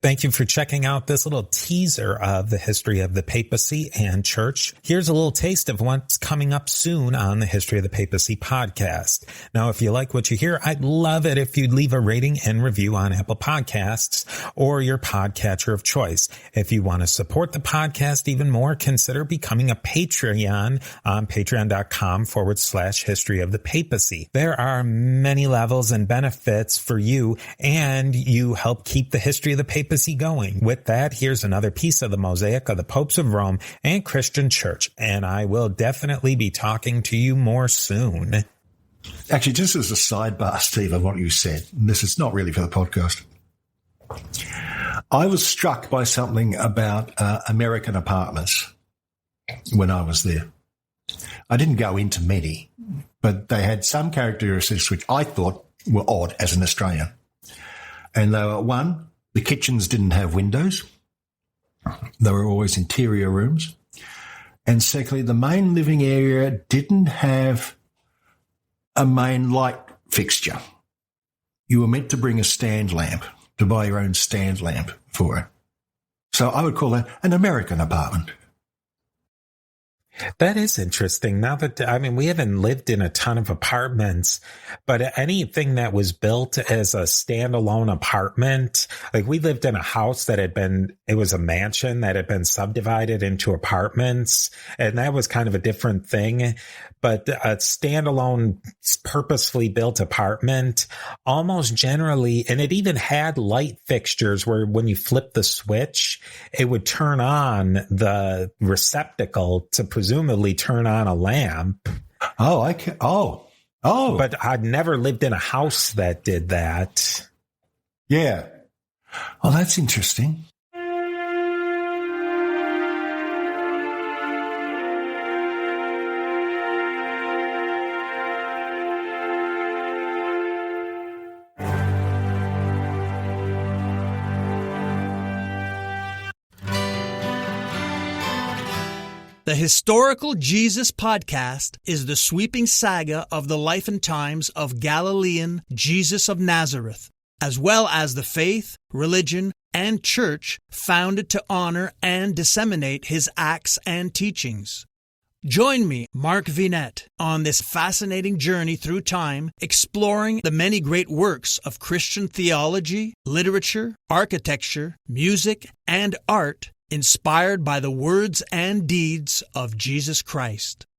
Thank you for checking out this little teaser of the history of the papacy and church. Here's a little taste of what's coming up soon on the History of the Papacy podcast. Now, if you like what you hear, I'd love it if you'd leave a rating and review on Apple Podcasts or your podcatcher of choice. If you want to support the podcast even more, consider becoming a Patreon on patreon.com/history of the papacy. There are many levels and benefits for you, and you help keep the history of the papacy going. With that, here's another piece of the mosaic of the popes of Rome and Christian church, and I will definitely be talking to you more soon. Actually, just as a sidebar, Steve, of what you said, and this is not really for the podcast, I was struck by something about American apartments when I was there. I didn't go into many, but they had some characteristics which I thought were odd as an Australian. And they were, one, the kitchens didn't have windows. They were always interior rooms. And secondly, the main living area didn't have a main light fixture. You were meant to bring a stand lamp, to buy your own stand lamp for it. So I would call that an American apartment. That is interesting. Now that, we haven't lived in a ton of apartments, but anything that was built as a standalone apartment, like we lived in a house that it was a mansion that had been subdivided into apartments, and that was kind of a different thing. But a standalone, purposefully built apartment, almost generally, and it even had light fixtures where when you flip the switch, it would turn on the receptacle to presumably turn on a lamp. Oh, I can. Oh. But I'd never lived in a house that did that. Yeah. Oh, that's interesting. The Historical Jesus Podcast is the sweeping saga of the life and times of Galilean Jesus of Nazareth, as well as the faith, religion, and church founded to honor and disseminate his acts and teachings. Join me, Mark Vinette, on this fascinating journey through time, exploring the many great works of Christian theology, literature, architecture, music, and art inspired by the words and deeds of Jesus Christ.